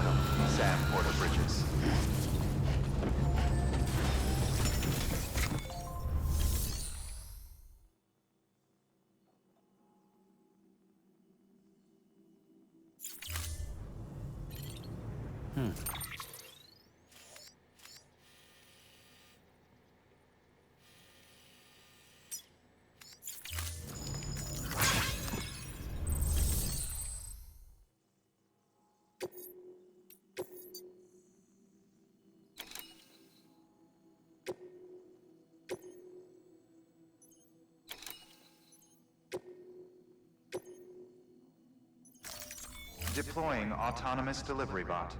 Welcome, Sam Porter Bridges. Deploying autonomous delivery bot.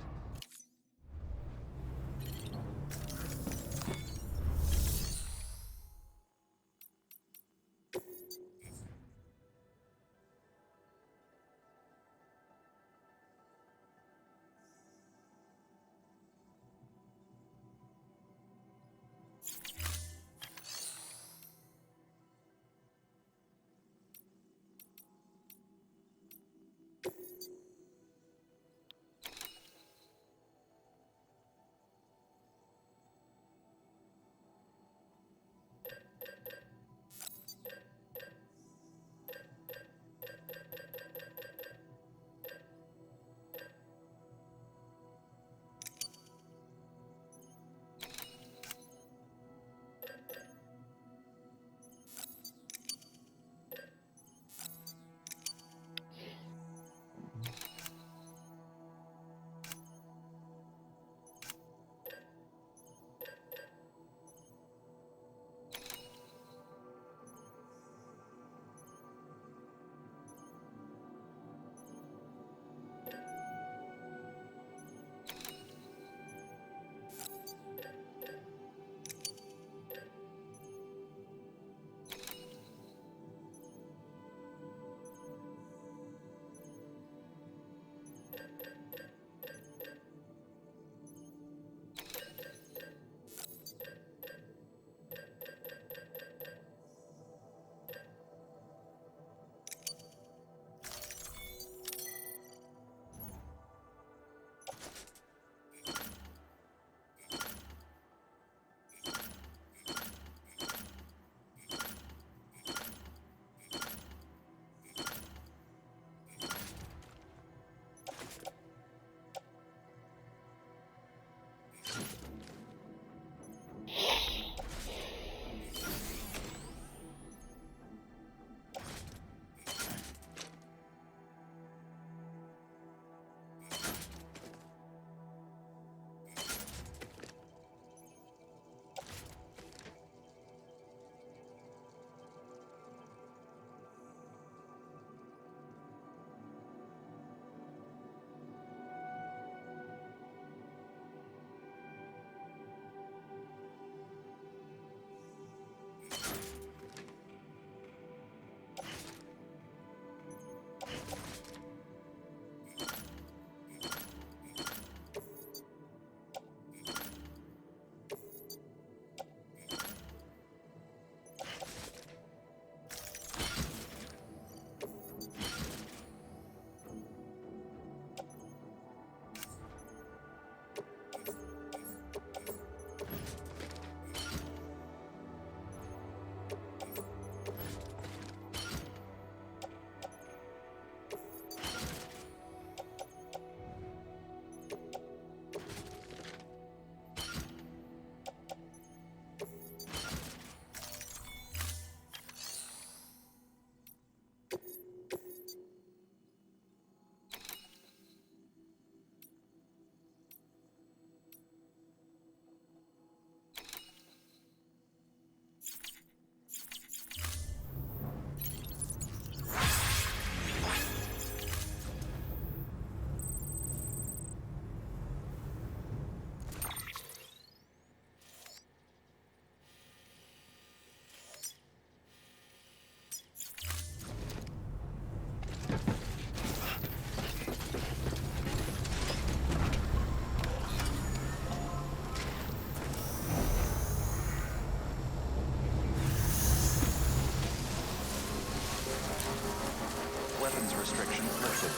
Weapons restrictions lifted.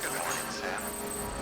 Good morning, Sam.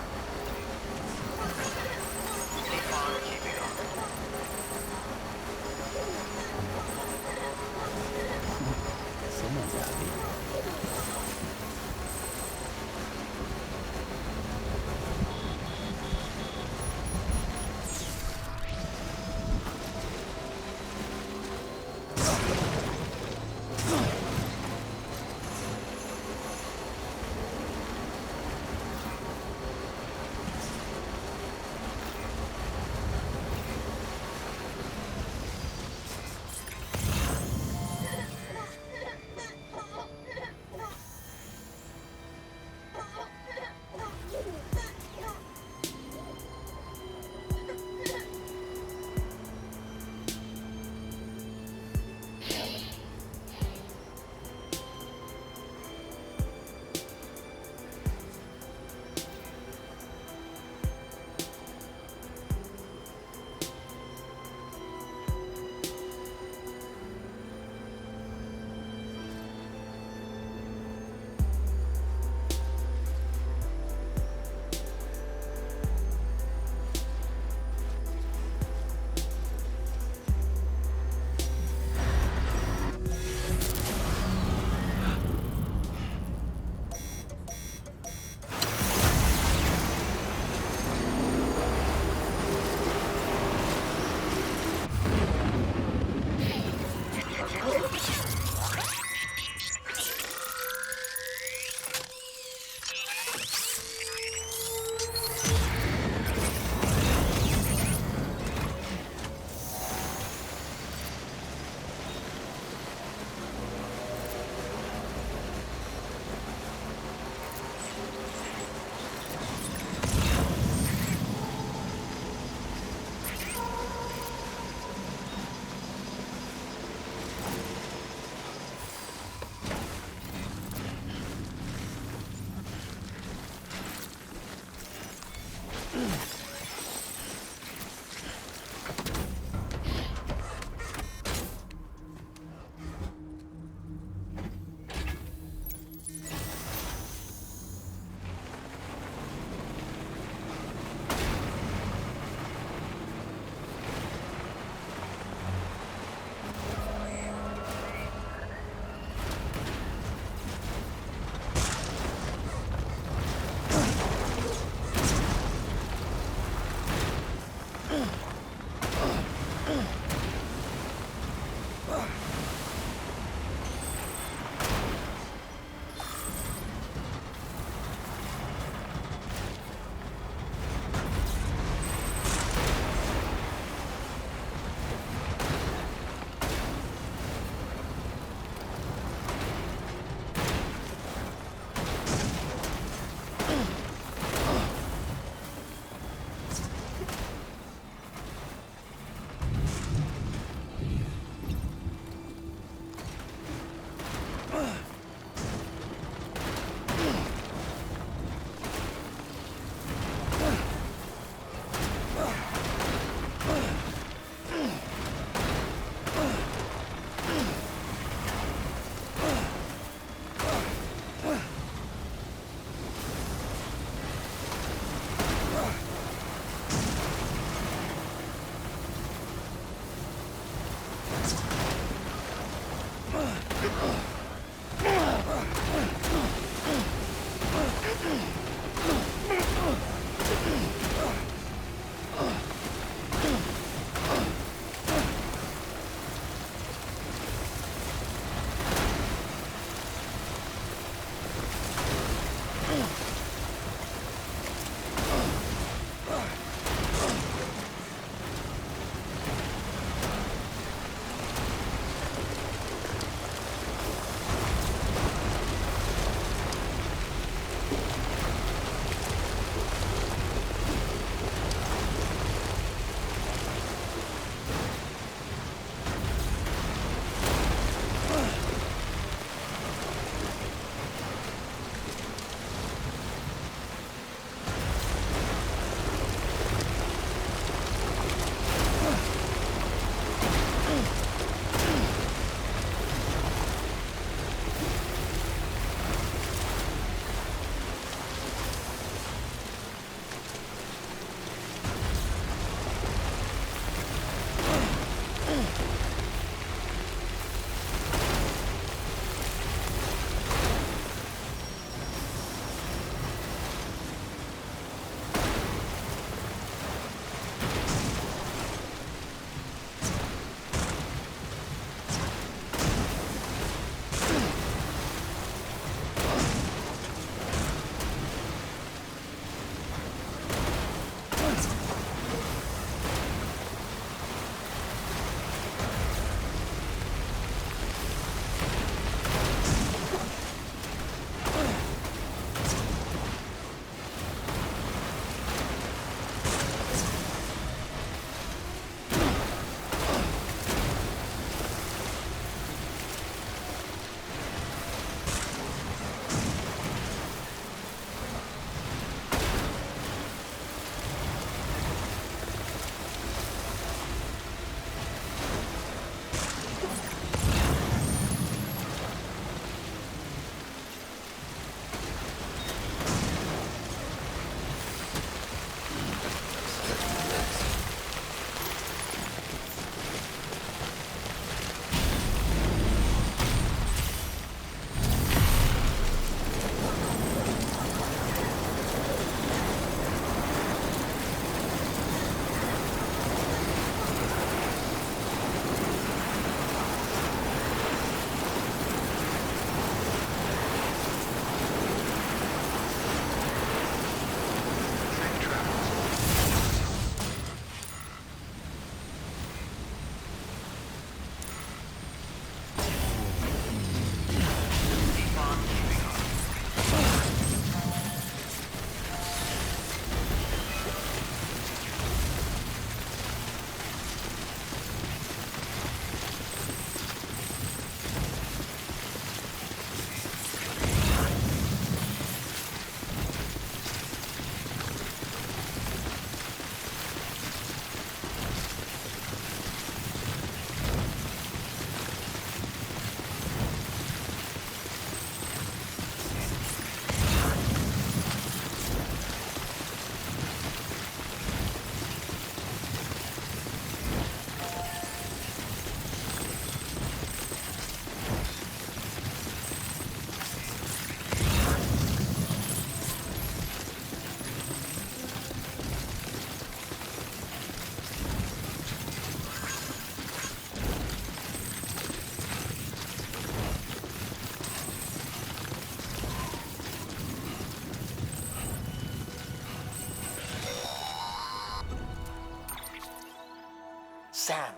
Sam,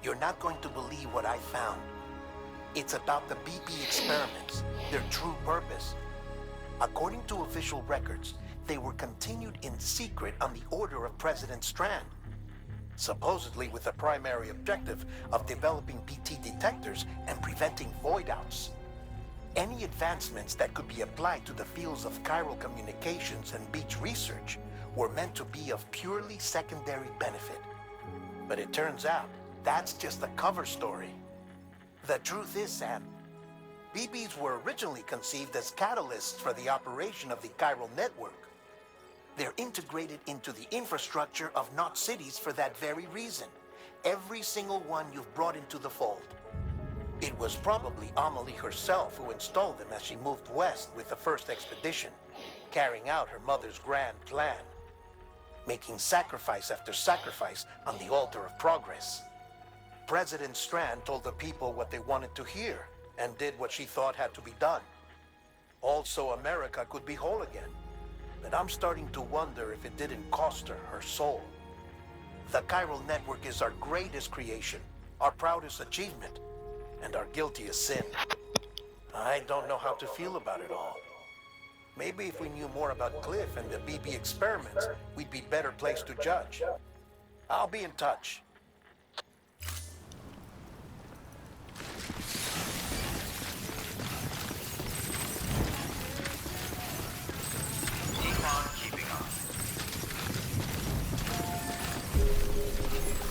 you're not going to believe what I found. It's about the BP experiments, their true purpose. According to official records, they were continued in secret on the order of President Strand, supposedly with the primary objective of developing BT detectors and preventing void-outs. Any advancements that could be applied to the fields of chiral communications and beach research were meant to be of purely secondary benefit. But it turns out, that's just the cover story. The truth is, Sam, BBs were originally conceived as catalysts for the operation of the chiral network. They're integrated into the infrastructure of not cities for that very reason. Every single one you've brought into the fold. It was probably Amelie herself who installed them as she moved west with the first expedition, carrying out her mother's grand plan, making sacrifice after sacrifice on the altar of progress. President Strand told the people what they wanted to hear and did what she thought had to be done. Also, America could be whole again. But I'm starting to wonder if it didn't cost her her soul. The chiral network is our greatest creation, our proudest achievement, and our guiltiest sin. I don't know how to feel about it all. Maybe if we knew more about Cliff and the BB experiments, we'd be better placed to judge. I'll be in touch. Keeping on.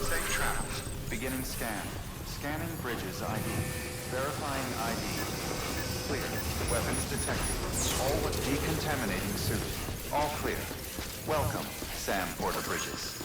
Safe travels. Beginning scan. Scanning bridges ID. Verifying ID. Clear. Weapons detected. All but decontaminating suit. All clear. Welcome, Sam Porter Bridges.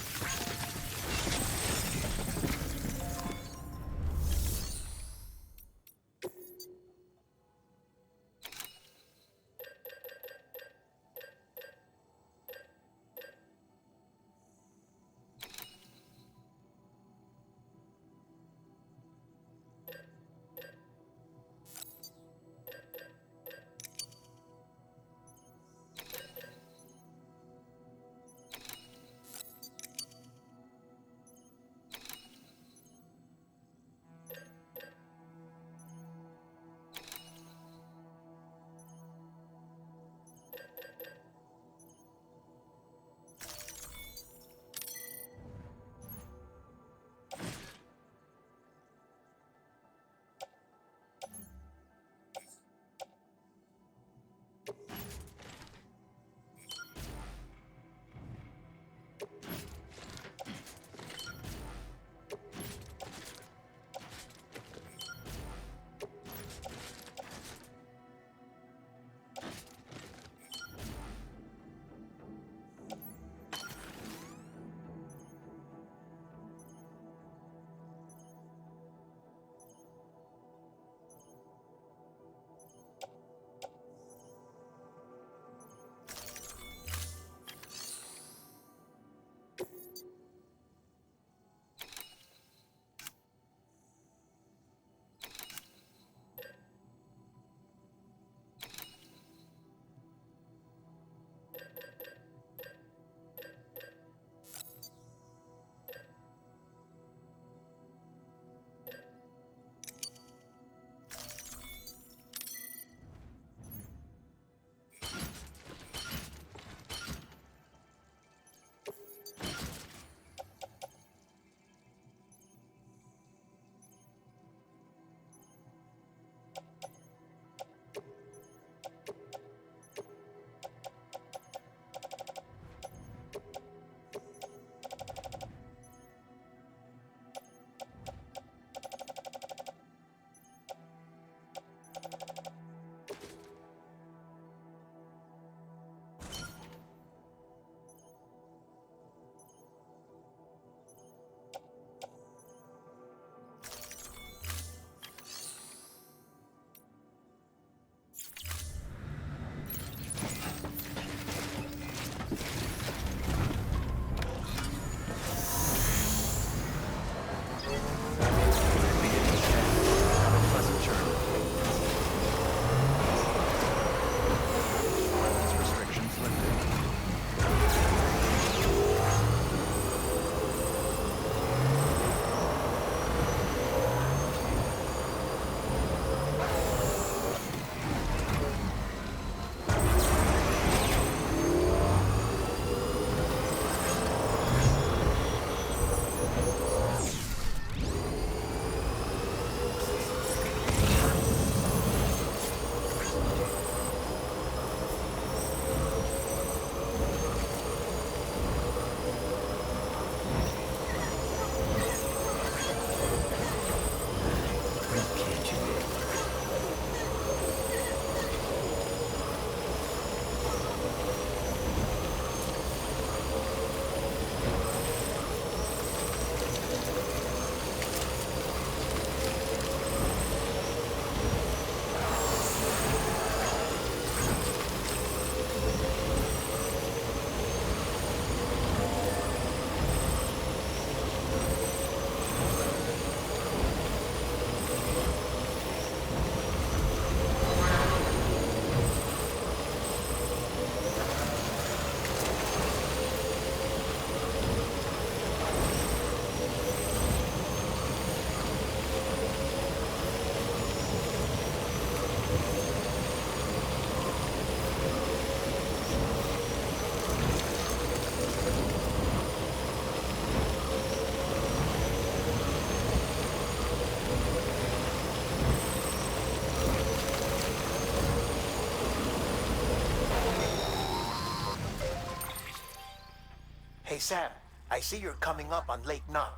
Hey Sam, I see you're coming up on Lake Knot.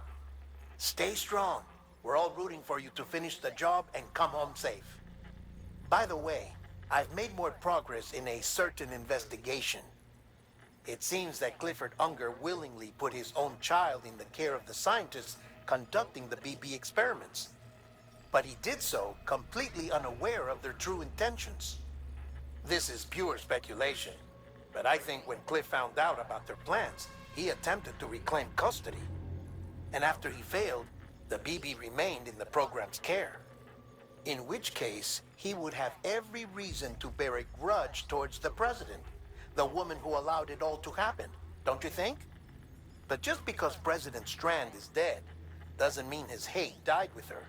Stay strong. We're all rooting for you to finish the job and come home safe. By the way, I've made more progress in a certain investigation. It seems that Clifford Unger willingly put his own child in the care of the scientists conducting the BB experiments. But he did so completely unaware of their true intentions. This is pure speculation, but I think when Cliff found out about their plans, he attempted to reclaim custody. And after he failed, the BB remained in the program's care. In which case, he would have every reason to bear a grudge towards the president, the woman who allowed it all to happen, don't you think? But just because President Strand is dead, doesn't mean his hate died with her.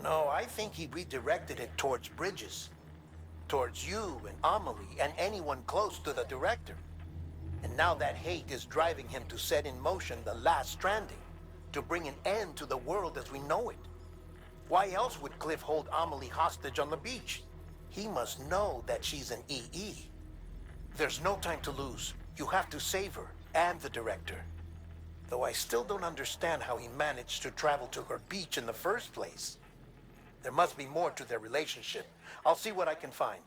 No, I think he redirected it towards Bridges. Towards you and Amelie and anyone close to the director. And now that hate is driving him to set in motion the last stranding, to bring an end to the world as we know it. Why else would Cliff hold Amelie hostage on the beach? He must know that she's an EE. There's no time to lose. You have to save her and the director. Though I still don't understand how he managed to travel to her beach in the first place. There must be more to their relationship. I'll see what I can find.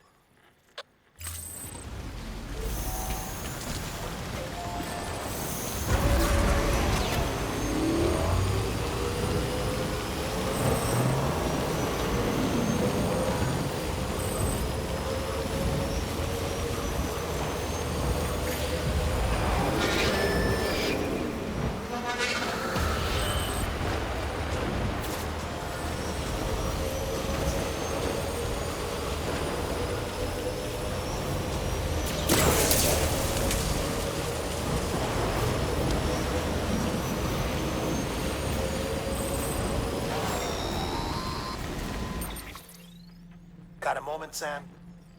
Got a moment, Sam?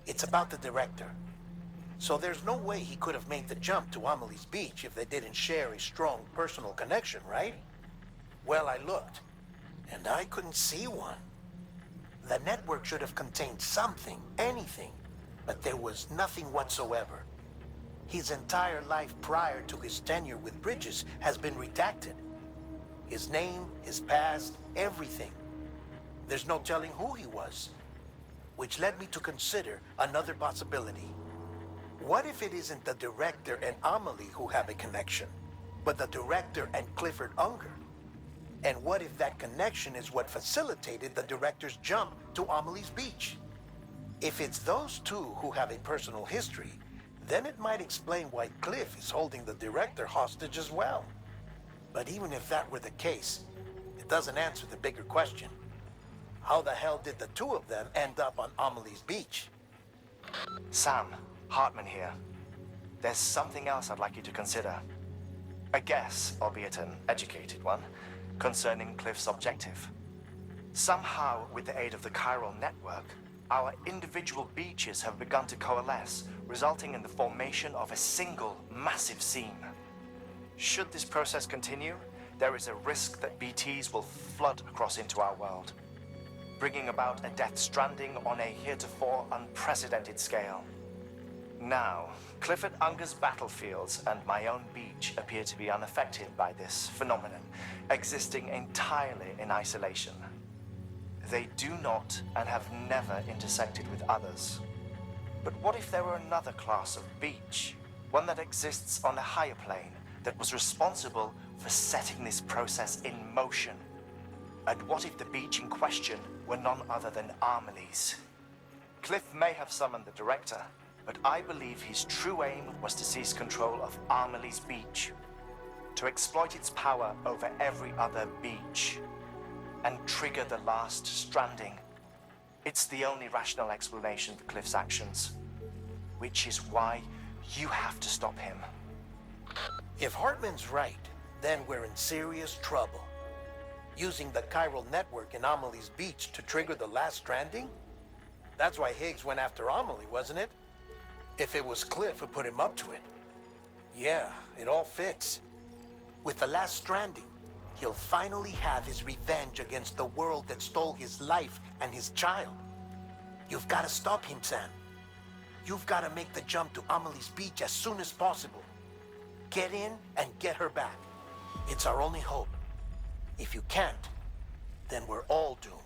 It's about the director. So there's no way he could have made the jump to Amelie's beach if they didn't share a strong personal connection, right? Well, I looked, and I couldn't see one. The network should have contained something, anything, but there was nothing whatsoever. His entire life prior to his tenure with Bridges has been redacted. His name, his past, everything. There's no telling who he was. Which led me to consider another possibility. What if it isn't the director and Amelie who have a connection, but the director and Clifford Unger? And what if that connection is what facilitated the director's jump to Amelie's beach? If it's those two who have a personal history, then it might explain why Cliff is holding the director hostage as well. But even if that were the case, it doesn't answer the bigger question. How the hell did the two of them end up on Amelie's beach? Sam, Hartman here. There's something else I'd like you to consider. A guess, albeit an educated one, concerning Cliff's objective. Somehow, with the aid of the chiral network, our individual beaches have begun to coalesce, resulting in the formation of a single massive seam. Should this process continue, there is a risk that BTs will flood across into our world, bringing about a death stranding on a heretofore unprecedented scale. Now, Clifford Unger's battlefields and my own beach appear to be unaffected by this phenomenon, existing entirely in isolation. They do not and have never intersected with others. But what if there were another class of beach, one that exists on a higher plane, that was responsible for setting this process in motion? And what if the beach in question were none other than Amelie's? Cliff may have summoned the director, but I believe his true aim was to seize control of Amelie's beach, to exploit its power over every other beach, and trigger the last stranding. It's the only rational explanation for Cliff's actions, which is why you have to stop him. If Hartman's right, then we're in serious trouble. Using the chiral network in Amelie's beach to trigger the last stranding? That's why Higgs went after Amelie, wasn't it? If it was Cliff who put him up to it. Yeah, it all fits. With the last stranding, he'll finally have his revenge against the world that stole his life and his child. You've got to stop him, Sam. You've got to make the jump to Amelie's beach as soon as possible. Get in and get her back. It's our only hope. If you can't, then we're all doomed.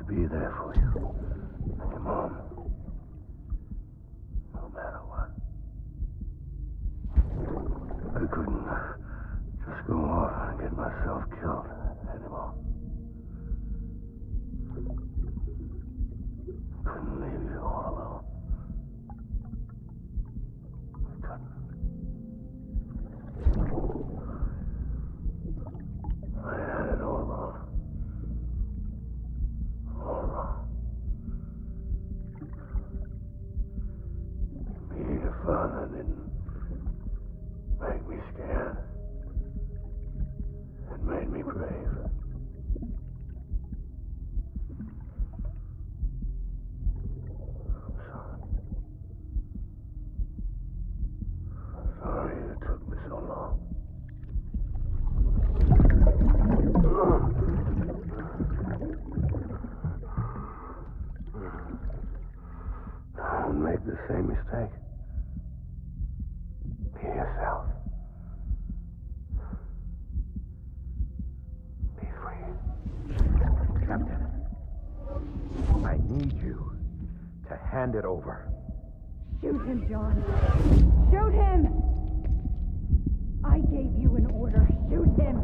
Be there for you and your mom, no matter what. I couldn't just go off and get myself killed anymore. Couldn't leave you all alone. I couldn't. I had it all wrong. All wrong. Being a father didn't make me scared. It made me brave. I'm sorry. I'm sorry it took me so long. Don't make the same mistake. Be yourself. Be free. Captain, I need you to hand it over. Shoot him, John. Shoot him! I gave you an order. Shoot him!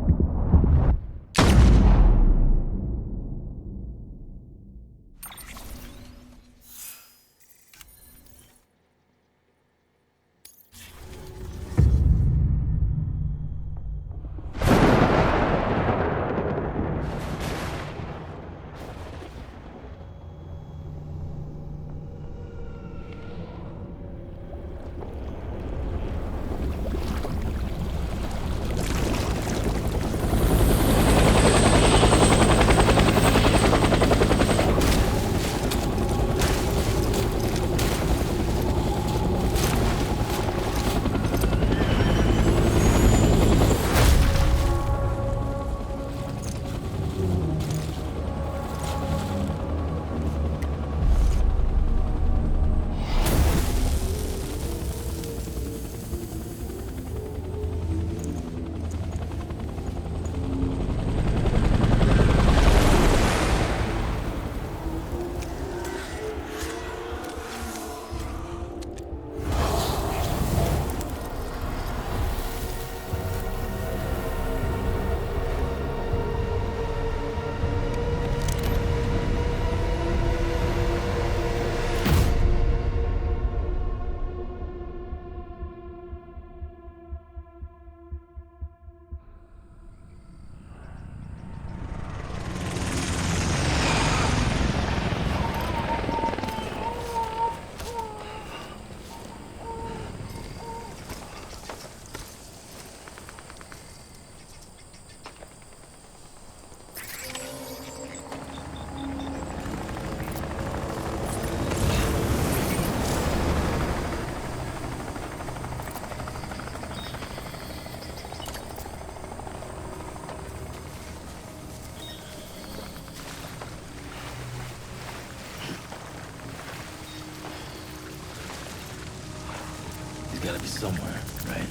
He's gotta be somewhere, right?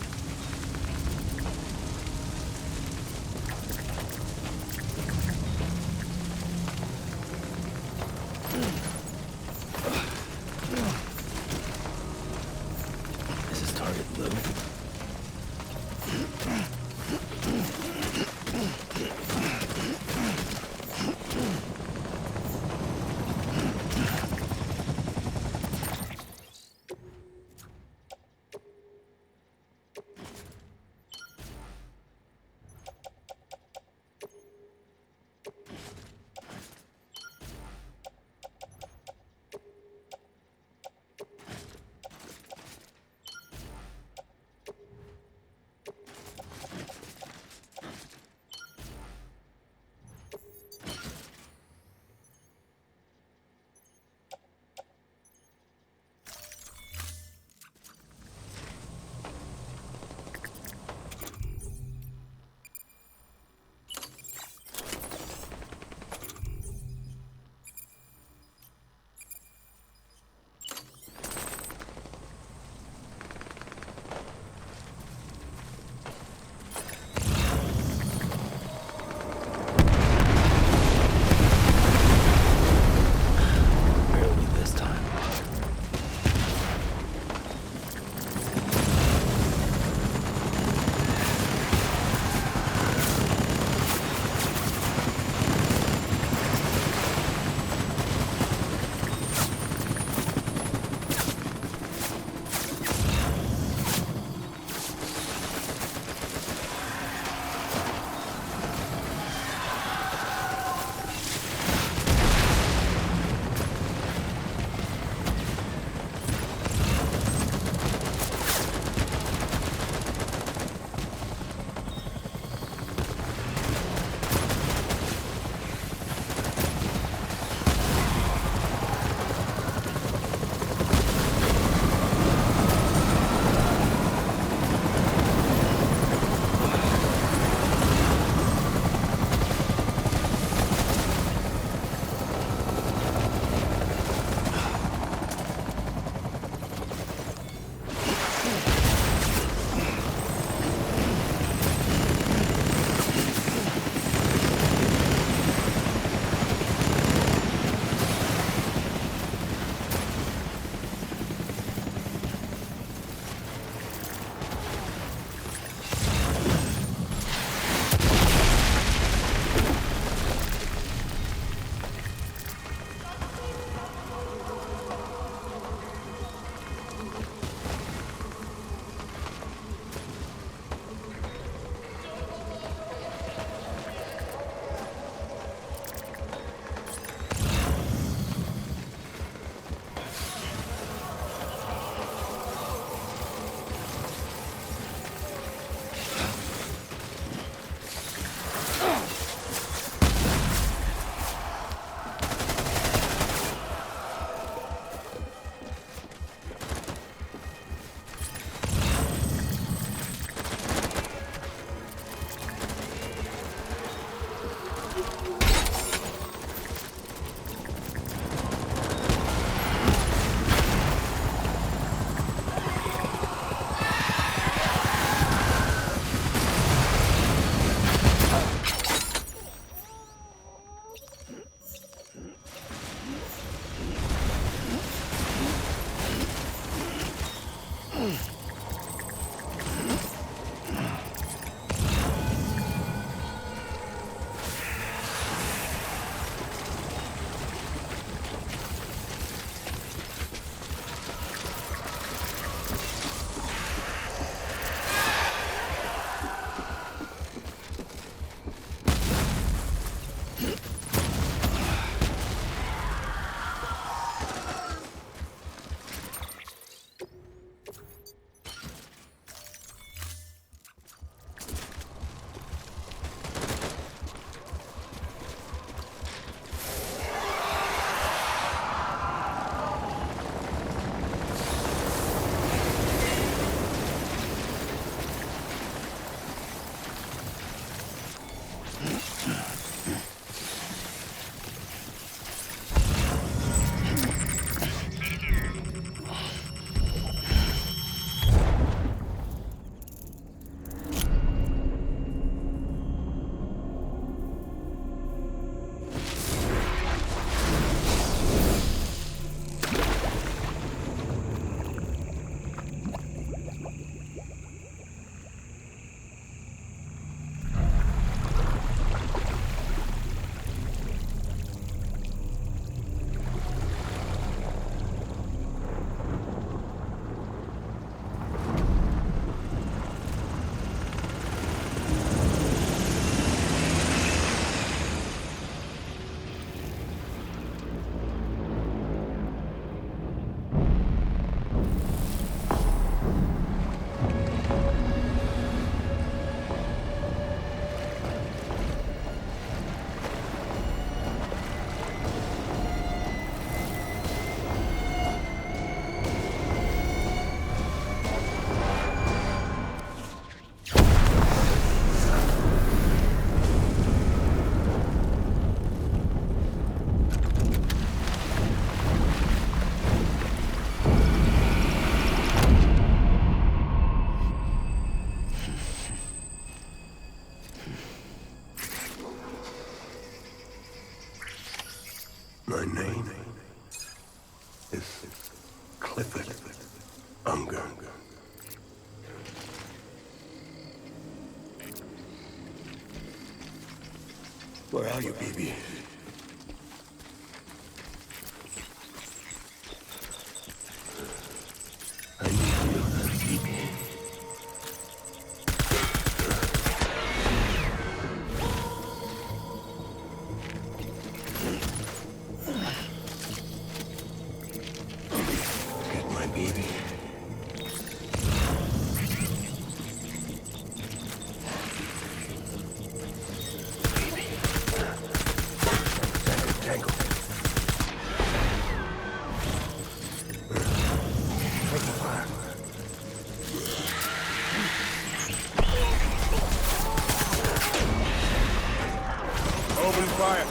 My name is Clifford Unger. Where are you, baby? I need you, baby. Get my baby. Tangle. Take the fire. Open fire.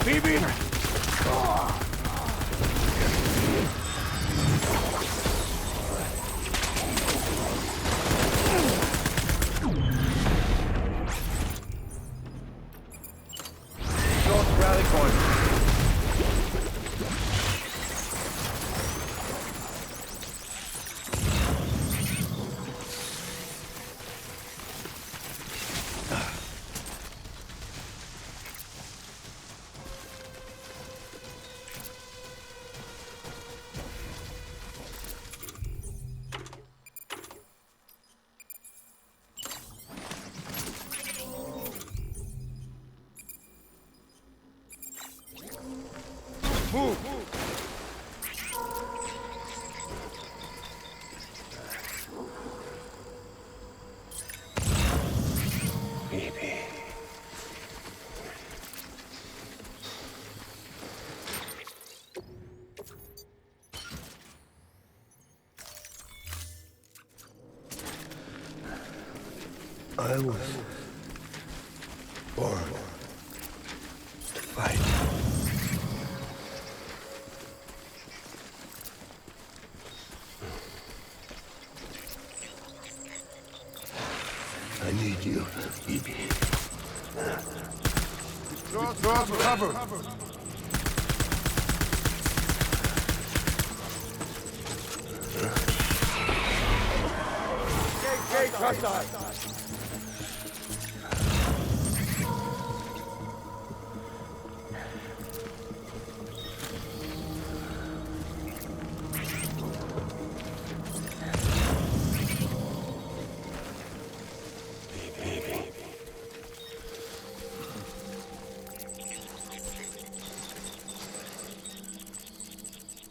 Baby! Don't rally point. Move! Baby. I was born to fight. I need you, baby. Throw cover. Gate, hostile.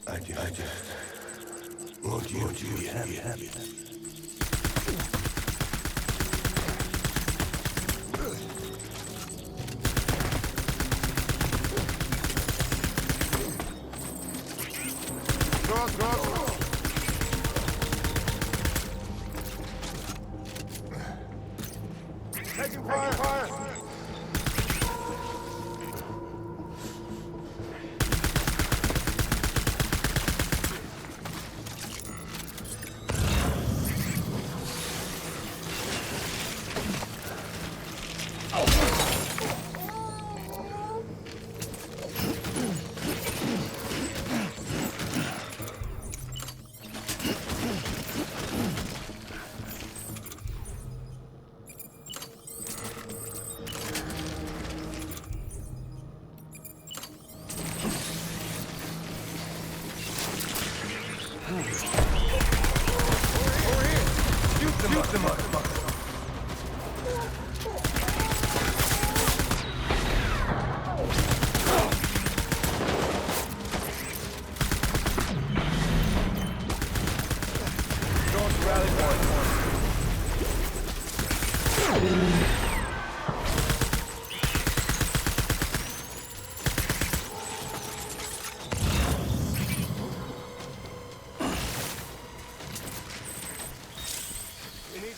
I just want you to be happy. Taking fire!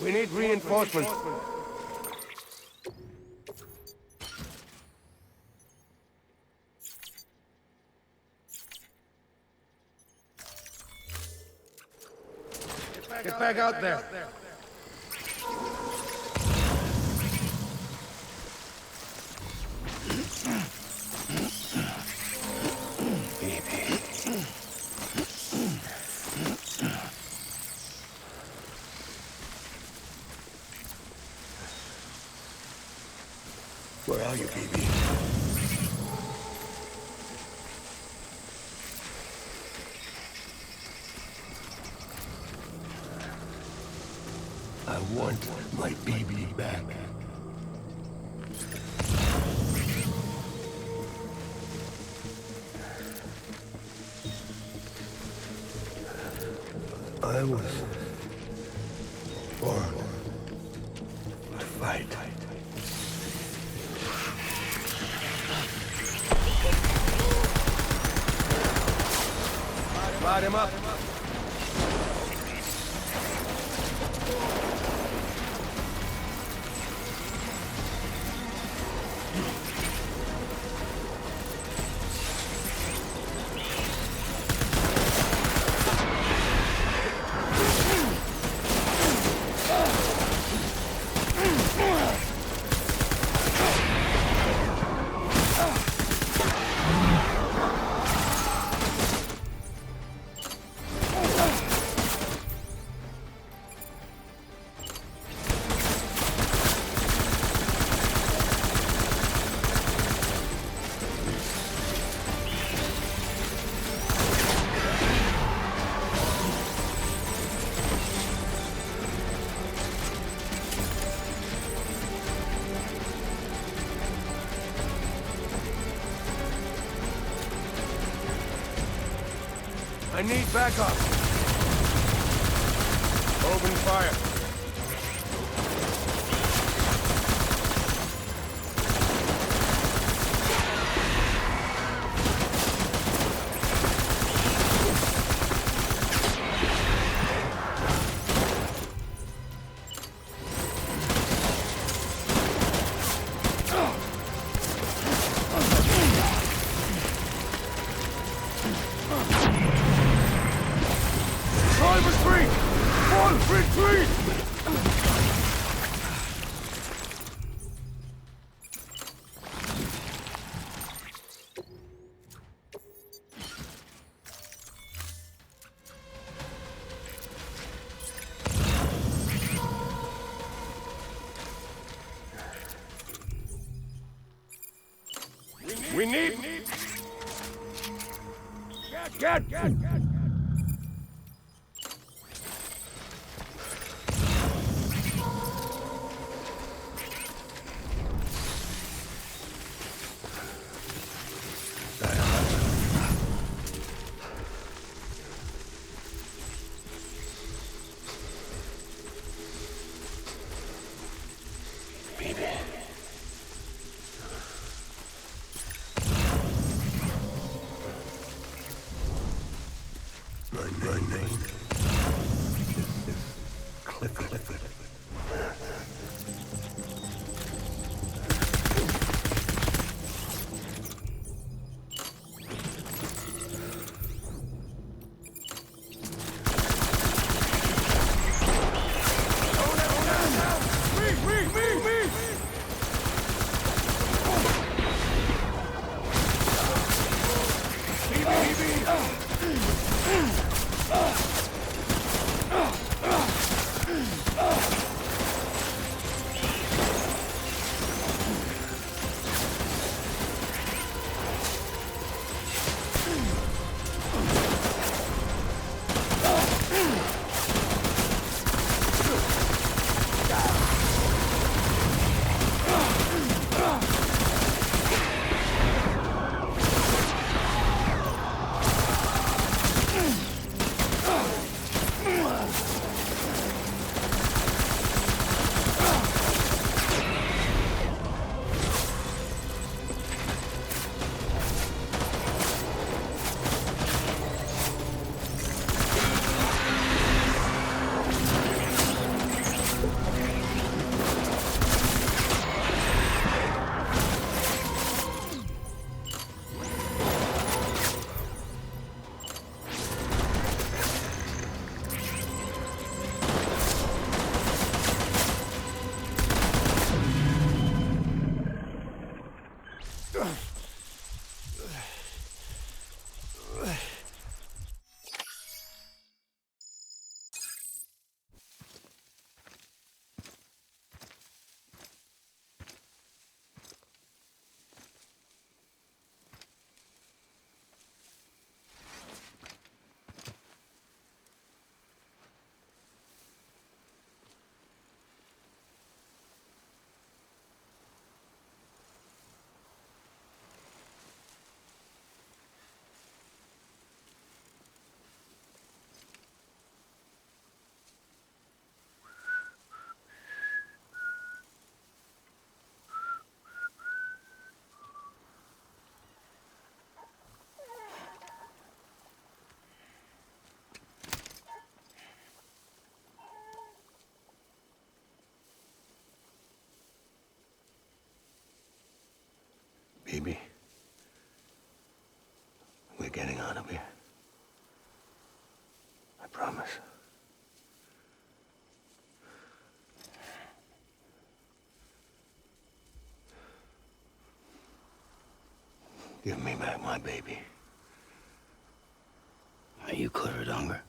We need reinforcements. Get back out there. Where are you, baby? I want my baby back. I was born to fight. Light him up. I need backup. Open fire. Retreat! We need... Get! My name is Clifford. BB, we're getting out of here. I promise. Give me back my baby. Are you clear, Donger?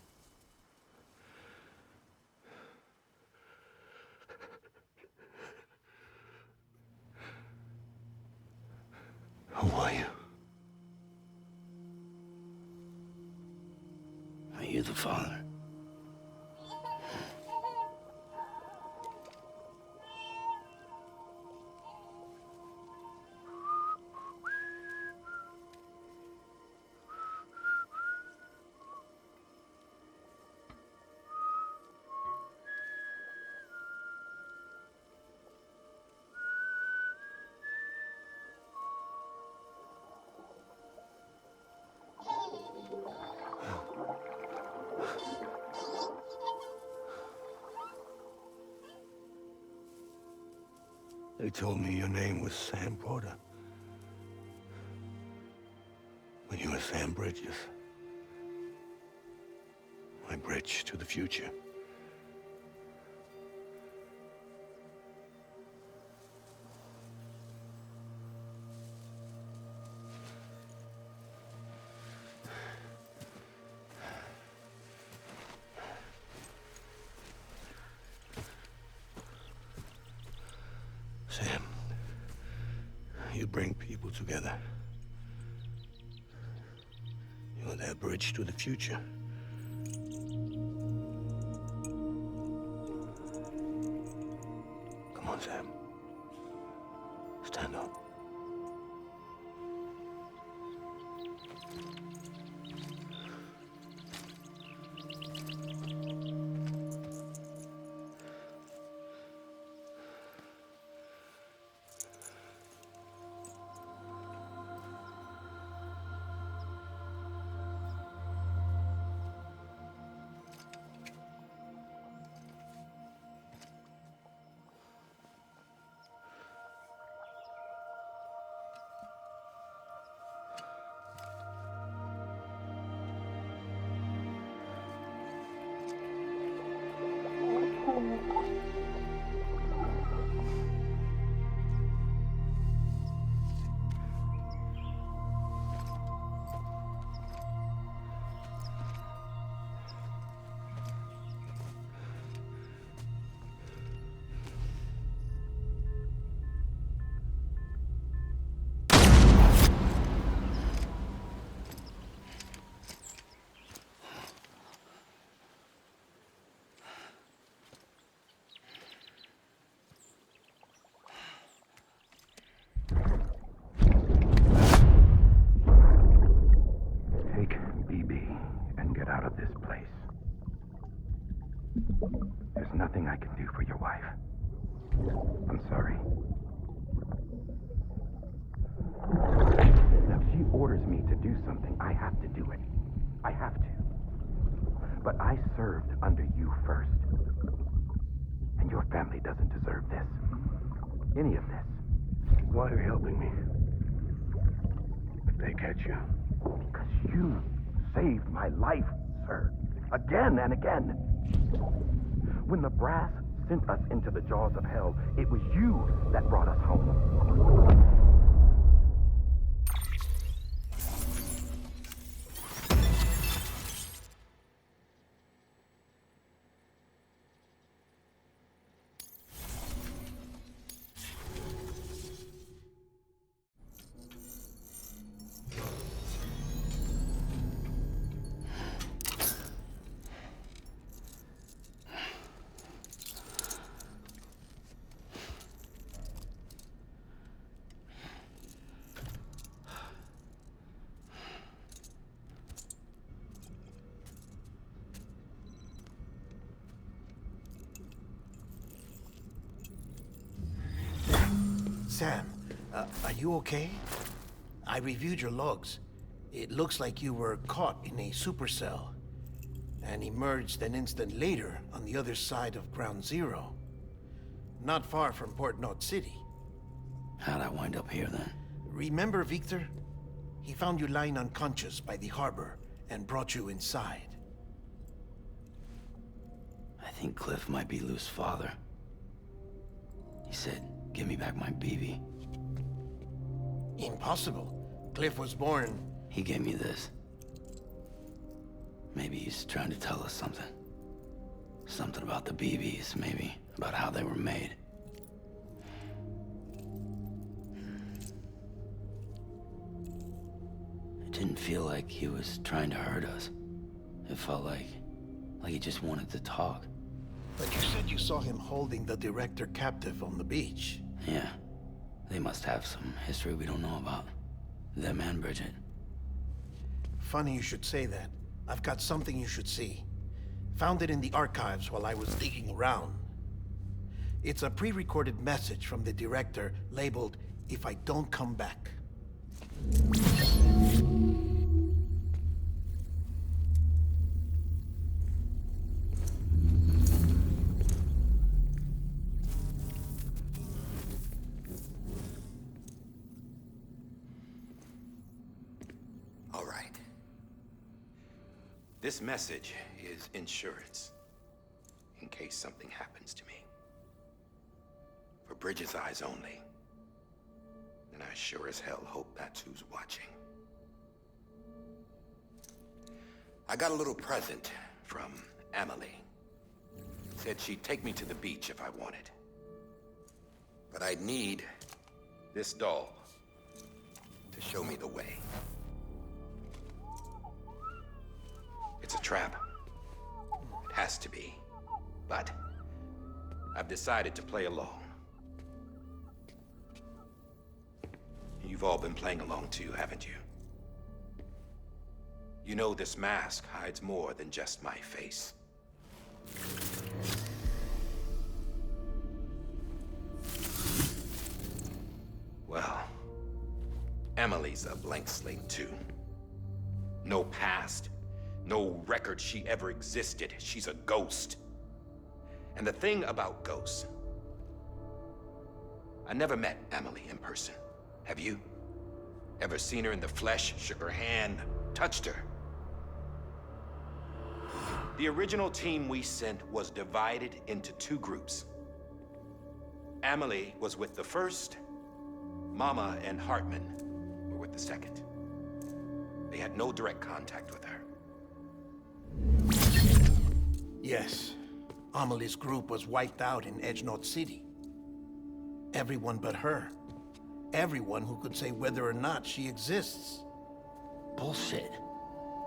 Who are you? Are you the father? They told me your name was Sam Porter. But you were Sam Bridges. My bridge to the future. Sam, you bring people together. You're their bridge to the future. Come on, Sam. Stand up. Take BB and get out of this place. There's nothing I can do for your wife. I'm sorry. Now, if she orders me to do something, I have to do it. I have to. But I served under you first. And your family doesn't deserve this. Any of this. Why are you helping me? If they catch you. Because you saved my life, sir. Again and again. When the brass sent us into the jaws of hell, it was you that brought us home. Sam, are you okay? I reviewed your logs. It looks like you were caught in a supercell and emerged an instant later on the other side of Ground Zero. Not far from Port Knot City. How'd I wind up here then? Remember Victor? He found you lying unconscious by the harbor and brought you inside. I think Cliff might be Lou's father. He said, give me back my BB. Impossible. Cliff was born... He gave me this. Maybe he's trying to tell us something. Something about the BBs, maybe. About how they were made. It didn't feel like he was trying to hurt us. It felt like he just wanted to talk. But you said you saw him holding the director captive on the beach. Yeah. They must have some history we don't know about. Them and Bridget. Funny you should say that. I've got something you should see. Found it in the archives while I was digging around. It's a pre-recorded message from the director labeled, "If I don't come back." All right. This message is insurance, in case something happens to me. For Bridget's eyes only. And I sure as hell hope that's who's watching. I got a little present from Emily. Said she'd take me to the beach if I wanted. But I'd need this doll to show me the way. It's a trap. It has to be. But I've decided to play along. You've all been playing along too, haven't you? You know this mask hides more than just my face. Well, Emily's a blank slate too. No past. No record she ever existed. She's a ghost. And the thing about ghosts, I never met Emily in person. Have you? Ever seen her in the flesh, shook her hand, touched her? The original team we sent was divided into two groups. Emily was with the first. Mama and Hartman were with the second. They had no direct contact with her. Yes. Amelie's group was wiped out in Edgenorth City. Everyone but her. Everyone who could say whether or not she exists. Bullshit.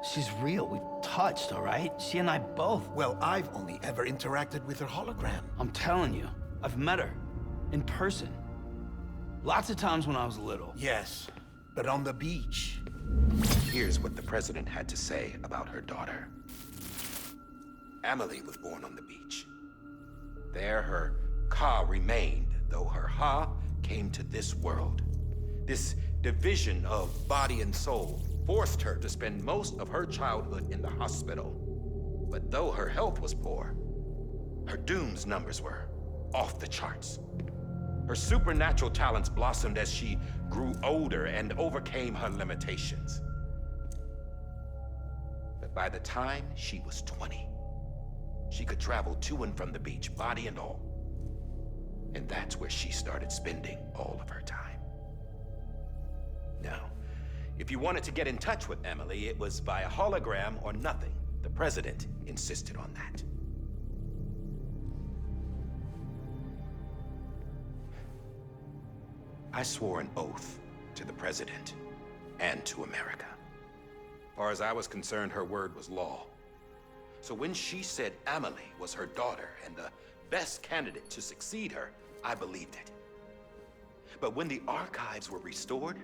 She's real. We've touched, all right? She and I both. Well, I've only ever interacted with her hologram. I'm telling you, I've met her. In person. Lots of times when I was little. Yes, but on the beach. Here's what the president had to say about her daughter. Emily was born on the beach. There her Ka remained, though her Ha came to this world. This division of body and soul forced her to spend most of her childhood in the hospital. But though her health was poor, her Doom's numbers were off the charts. Her supernatural talents blossomed as she grew older and overcame her limitations. But by the time she was 20, she could travel to and from the beach, body and all. And that's where she started spending all of her time. Now, if you wanted to get in touch with Emily, it was via hologram or nothing. The president insisted on that. I swore an oath to the president and to America. As far as I was concerned, her word was law. So when she said Emily was her daughter and the best candidate to succeed her, I believed it. But when the archives were restored,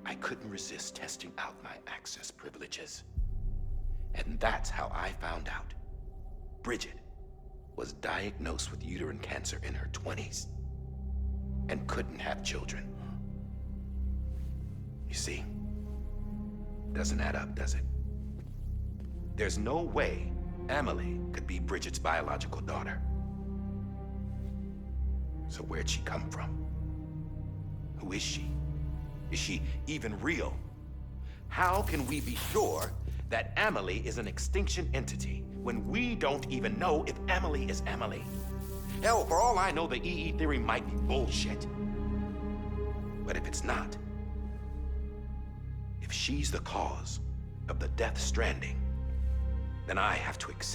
I couldn't resist testing out my access privileges. And that's how I found out Bridget was diagnosed with uterine cancer in her 20s and couldn't have children. You see, doesn't add up, does it? There's no way Emily could be Bridget's biological daughter. So where'd she come from? Who is she? Is she even real? How can we be sure that Amelie is an extinction entity when we don't even know if Amelie is Amelie? Hell, for all I know, the EE theory might be bullshit. But if it's not, if she's the cause of the Death Stranding, then I have to accept